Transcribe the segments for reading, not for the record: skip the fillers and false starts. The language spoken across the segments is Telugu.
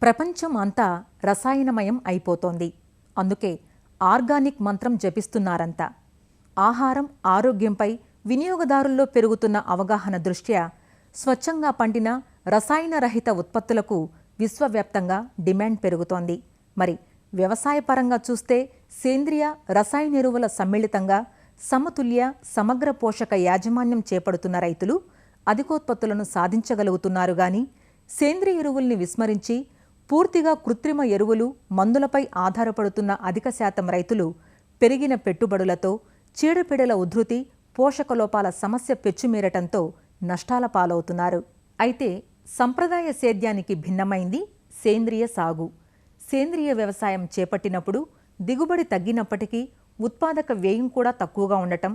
ప్రపంచం అంతా రసాయనమయం అయిపోతోంది. అందుకే ఆర్గానిక్ మంత్రం జపిస్తున్నారంతా. ఆహారం, ఆరోగ్యంపై వినియోగదారుల్లో పెరుగుతున్న అవగాహన దృష్ట్యా స్వచ్ఛంగా పండిన రసాయనరహిత ఉత్పత్తులకు విశ్వవ్యాప్తంగా డిమాండ్ పెరుగుతోంది. మరి వ్యవసాయపరంగా చూస్తే సేంద్రియ, రసాయన ఎరువుల సమ్మిళితంగా సమతుల్య, సమగ్ర పోషక యాజమాన్యం చేపడుతున్న రైతులు అధికోత్పత్తులను సాధించగలుగుతున్నారు. గాని సేంద్రియ ఎరువుల్ని విస్మరించి పూర్తిగా కృత్రిమ ఎరువులు, మందులపై ఆధారపడుతున్న అధిక శాతం రైతులు పెరిగిన పెట్టుబడులతో చీడపీడల ఉధృతి, పోషకలోపాల సమస్య పెచ్చుమీరటంతో నష్టాల పాలవుతున్నారు. అయితే సంప్రదాయ సేద్యానికి భిన్నమైంది సేంద్రియ సాగు. సేంద్రియ వ్యవసాయం చేపట్టినప్పుడు దిగుబడి తగ్గినప్పటికీ ఉత్పాదక వ్యయం కూడా తక్కువగా ఉండటం,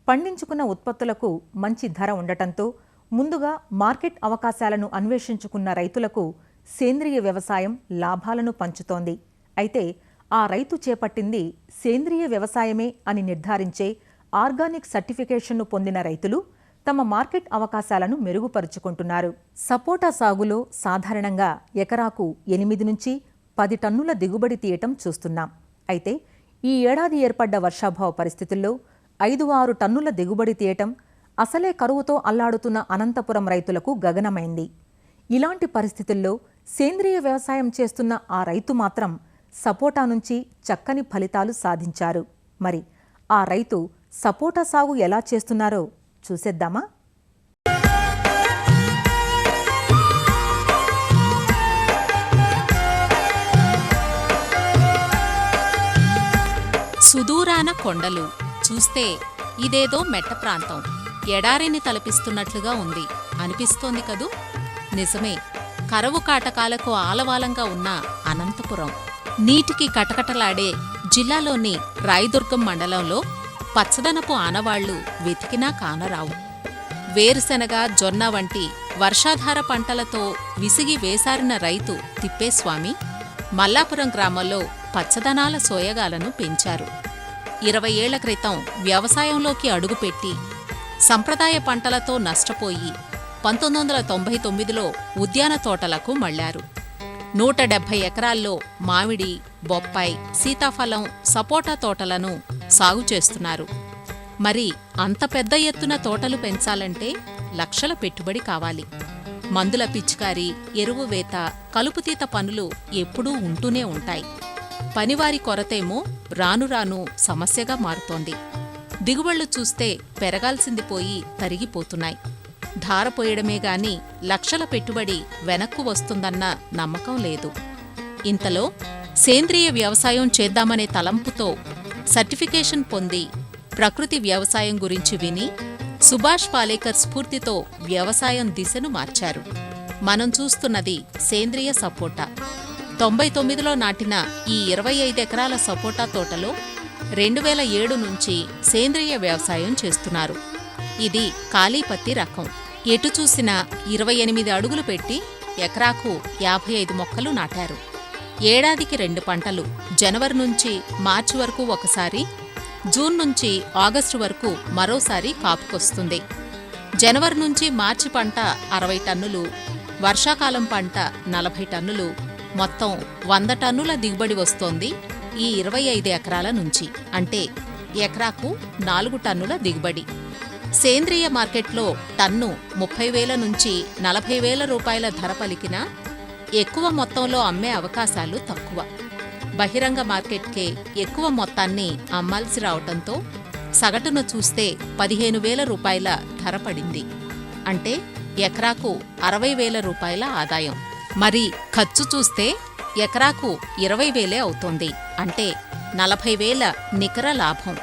పండించుకున్న ఉత్పత్తులకు మంచి ధర ఉండటంతో ముందుగా మార్కెట్ అవకాశాలను అన్వేషించుకున్న రైతులకు సేంద్రియ వ్యవసాయం లాభాలను పంచుతోంది. అయితే ఆ రైతు చేపట్టింది సేంద్రియ వ్యవసాయమే అని నిర్ధారించే ఆర్గానిక్ సర్టిఫికేషన్ను పొందిన రైతులు తమ మార్కెట్ అవకాశాలను మెరుగుపరుచుకుంటున్నారు. సపోటా సాగులో సాధారణంగా ఎకరాకు 8 నుంచి 10 టన్నుల దిగుబడి తీయటం చూస్తున్నాం. అయితే ఈ ఏడాది ఏర్పడ్డ వర్షాభావ పరిస్థితుల్లో 5-6 టన్నుల దిగుబడి తీయటం అసలే కరువుతో అల్లాడుతున్న అనంతపురం రైతులకు గగనమైంది. ఇలాంటి పరిస్థితుల్లో సేంద్రియ వ్యవసాయం చేస్తున్న ఆ రైతు మాత్రం సపోటా నుంచి చక్కని ఫలితాలు సాధించారు. మరి ఆ రైతు సపోటా సాగు ఎలా చేస్తున్నారో చూసేద్దామా? సుదూరాన కొండలు చూస్తే ఇదేదో మెట్ట ప్రాంతం, ఎడారిని తలపిస్తున్నట్లుగా ఉంది అనిపిస్తోంది కదూ. నిజమే, కరవు కాటకాలకు ఆలవాలంగా ఉన్న అనంతపురం నీటికి కటకటలాడే జిల్లాలోని రాయదుర్గం మండలంలో పచ్చదనపు ఆనవాళ్లు వెతికినా కానరావు. వేరుశెనగ, జొన్న వంటి వర్షాధార పంటలతో విసిగి వేసారిన రైతు తిప్పేస్వామి మల్లాపురం గ్రామంలో పచ్చదనాల సోయగాలను పెంచారు. 20 ఏళ్ల క్రితం వ్యవసాయంలోకి అడుగుపెట్టి సంప్రదాయ పంటలతో నష్టపోయి 1999లో ఉద్యాన తోటలకు మళ్లారు. 170 ఎకరాల్లో మామిడి, బొప్పాయి, సీతాఫలం, సపోటా తోటలను సాగు చేస్తున్నారు. మరి అంత పెద్ద ఎత్తున తోటలు పెంచాలంటే లక్షల పెట్టుబడి కావాలి. మందుల పిచికారీ, ఎరువు వేత, కలుపుతీత పనులు ఎప్పుడూ ఉంటూనే ఉంటాయి. పనివారి కొరతేమో రాను రాను సమస్యగా మారుతోంది. దిగుబడులు చూస్తే పెరగాల్సింది పోయి తరిగిపోతున్నాయి. ధారపోయడమే గాని లక్షల పెట్టుబడి వెనక్కు వస్తుందన్న నమ్మకం లేదు. ఇంతలో సేంద్రియ వ్యవసాయం చేద్దామనే తలంపుతో సర్టిఫికేషన్ పొంది ప్రకృతి వ్యవసాయం గురించి విని సుభాష్ పాలేకర్ స్ఫూర్తితో వ్యవసాయం దిశను మార్చారు. మనం చూస్తున్నది సేంద్రియ సపోటా. 99లో నాటిన ఈ 25 ఎకరాల సపోటా తోటలో 2007 నుంచి సేంద్రియ వ్యవసాయం చేస్తున్నారు. ఇది కాళీపత్తి రకం. ఎటు చూసినా 28 అడుగులు పెట్టి ఎకరాకు 55 మొక్కలు నాటారు. ఏడాదికి 2 పంటలు, జనవరి నుంచి మార్చి వరకు ఒకసారి, జూన్ నుంచి ఆగస్టు వరకు మరోసారి కాపుకొస్తుంది. జనవరి నుంచి మార్చి పంట 60 టన్నులు, వర్షాకాలం పంట 40 టన్నులు, మొత్తం 100 టన్నుల దిగుబడి వస్తోంది ఈ 25 ఎకరాల నుంచి. అంటే ఎకరాకు 4 టన్నుల దిగుబడి. సేంద్రియ మార్కెట్లో టన్ను 30,000 నుంచి 40,000 రూపాయల ధర పలికినా ఎక్కువ మొత్తంలో అమ్మే అవకాశాలు తక్కువ. బహిరంగ మార్కెట్కే ఎక్కువ మొత్తాన్ని అమ్మాల్సి రావటంతో సగటున చూస్తే 15,000 రూపాయల ధర పడింది. అంటే ఎకరాకు 60,000 రూపాయల ఆదాయం. మరి ఖర్చు చూస్తే ఎకరాకు 20,000 అవుతోంది. అంటే 40,000 నికర లాభం.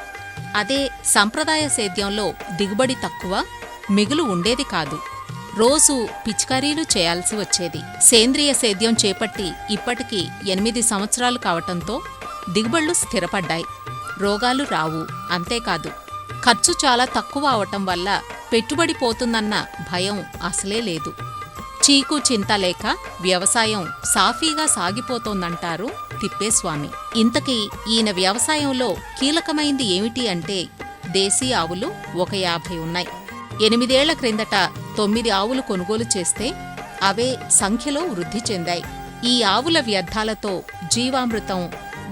అదే సంప్రదాయ సేద్యంలో దిగుబడి తక్కువ, మిగులు ఉండేది కాదు. రోజూ పిచికారీలు చేయాల్సి వచ్చేది. సేంద్రియ సేద్యం చేపట్టి ఇప్పటికీ 8 సంవత్సరాలు కావటంతో దిగుబడులు స్థిరపడ్డాయి. రోగాలు రావు. అంతేకాదు, ఖర్చు చాలా తక్కువ అవటం వల్ల పెట్టుబడి పోతుందన్న భయం అసలే లేదు. చీకు చింత లేక వ్యవసాయం సాఫీగా సాగిపోతోందంటారు తిప్పేస్వామి. ఇంతకీ ఈయన వ్యవసాయంలో కీలకమైంది ఏమిటి అంటే దేశీ ఆవులు ఒక 50 ఉన్నాయి. 8 ఏళ్ల క్రిందట 9 ఆవులు కొనుగోలు చేస్తే అవే సంఖ్యలో వృద్ధి చెందాయి. ఈ ఆవుల వ్యర్థాలతో జీవామృతం,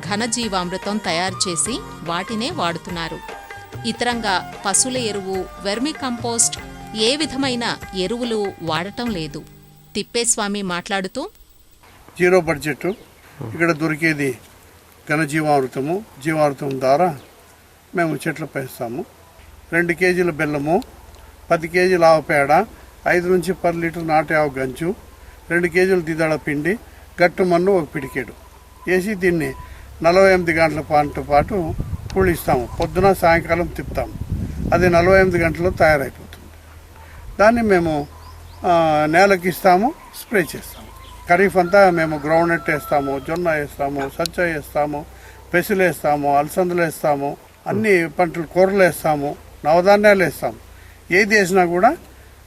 ఘనజీవామృతం తయారు చేసి వాటినే వాడుతున్నారు. ఇతరంగా పశువుల ఎరువు, వెర్మి కంపోస్ట్, ఏ విధమైన ఎరువులు వాడటం లేదు. తిప్పేస్వామి మాట్లాడుతూ, జీరో బడ్జెట్ ఇక్కడ దొరికేది ఘనజీవామృతము, జీవామృతం ద్వారా మేము చెట్లపై ఇస్తాము. 2 కేజీల బెల్లము, 10 కేజీల ఆవు పేడ, 5 నుంచి 10 లీటర్ నాటి ఆవు గంజు, 2 కేజీల దిదాడ పిండి, గట్టు మన్ను 1 పిడికేడు వేసి దీన్ని 48 గంటల పాటు కూలిస్తాము. పొద్దున సాయంకాలం తిప్పుతాము. అది 48 గంటల్లో తయారైపోతుంది. దాన్ని మేము నేలకి ఇస్తాము, స్ప్రే చేస్తాము. ఖరీఫ్ అంతా మేము గ్రౌండ్ నట్ వేస్తాము, జొన్న వేస్తాము, సజ్జ వేస్తాము, పెసులు వేస్తాము, అలసందలు వేస్తాము, అన్ని పంటలు, కూరలు వేస్తాము, నవధాన్యాలు వేస్తాము. ఏది వేసినా కూడా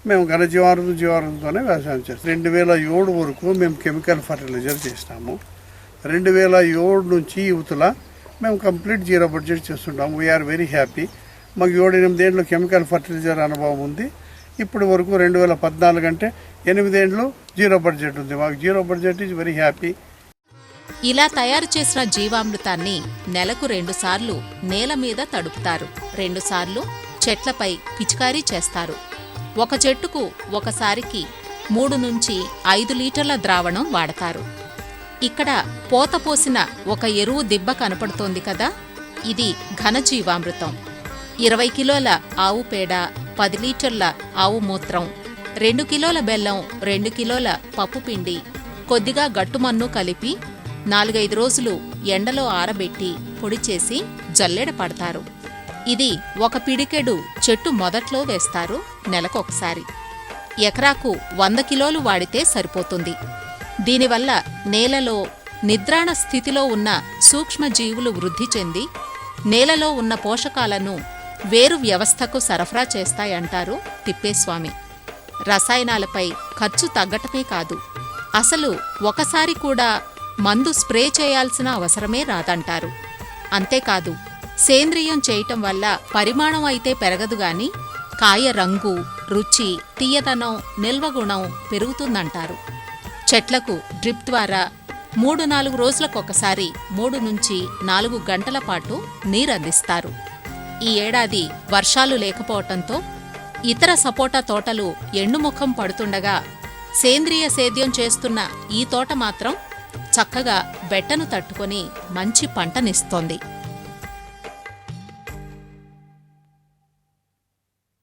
మేము జీవామృతంతోనే వ్యవసాయం చేస్తాం. 2007 వరకు మేము కెమికల్ ఫర్టిలైజర్ చేసినాము. 2007 నుంచి యువతల మేము కంప్లీట్ జీరో బడ్జెట్ చేస్తుంటాము. We are very happy. మాకు 7-8 ఏళ్ళు కెమికల్ ఫర్టిలైజర్ అనుభవం ఉంది. ఇప్పటి వరకు 2014 అంటే 8 ఏళ్ళు జీరో బడ్జెట్ ఉంది. మాకు zero budget is very happy. ఇలా తయారు చేసిన జీవామృతాన్ని నెలకు 2 సార్లు నేల మీద తడుపుతారు. 2 సార్లు చెట్లపై పిచికారీ చేస్తారు. ఒక చెట్టుకు ఒకసారికి 3 నుంచి 5 లీటర్ల ద్రావణం వాడతారు. ఇక్కడ పోత పోసిన ఒక ఎరువు దిబ్బ కనపడుతోంది కదా, ఇది ఘనజీవామృతం. 20 కిలోల ఆవు పేడ, 10 లీటర్ల ఆవు మూత్రం, 2 కిలోల బెల్లం, 2 కిలోల పప్పు పిండి, కొద్దిగా గట్టుమన్ను కలిపి 4-5 రోజులు ఎండలో ఆరబెట్టి పొడి చేసి జల్లెడ పడతారు. ఇది 1 పిడికెడు చెట్టు మొదట్లో వేస్తారు, నెలకొకసారి. ఎకరాకు 100 కిలోలు వాడితే సరిపోతుంది. దీనివల్ల నేలలో నిద్రాణ స్థితిలో ఉన్న సూక్ష్మజీవులు వృద్ధి చెంది నేలలో ఉన్న పోషకాలను వేరు వ్యవస్థకు సరఫరా చేస్తాయంటారు తిప్పేస్వామి. రసాయనాలపై ఖర్చు తగ్గటమే కాదు, అసలు ఒకసారి కూడా మందు స్ప్రే చేయాల్సిన అవసరమే రాదంటారు. అంతేకాదు, సేంద్రియం చేయటం వల్ల పరిమాణం అయితే పెరగదుగాని కాయ రంగు, రుచి, తీయదనం, నిల్వగుణం పెరుగుతుందంటారు. చెట్లకు డ్రిప్ ద్వారా 3-4 రోజులకొకసారి 3 నుంచి 4 గంటల పాటు నీరందిస్తారు. ఈ ఏడాది వర్షాలు లేకపోవటంతో ఇతర సపోటా తోటలు ఎండుముఖం పడుతుండగా సేంద్రియ సేద్యం చేస్తున్న ఈ తోట మాత్రం చక్కగా బెట్టను తట్టుకొని మంచి పంటనిస్తోంది.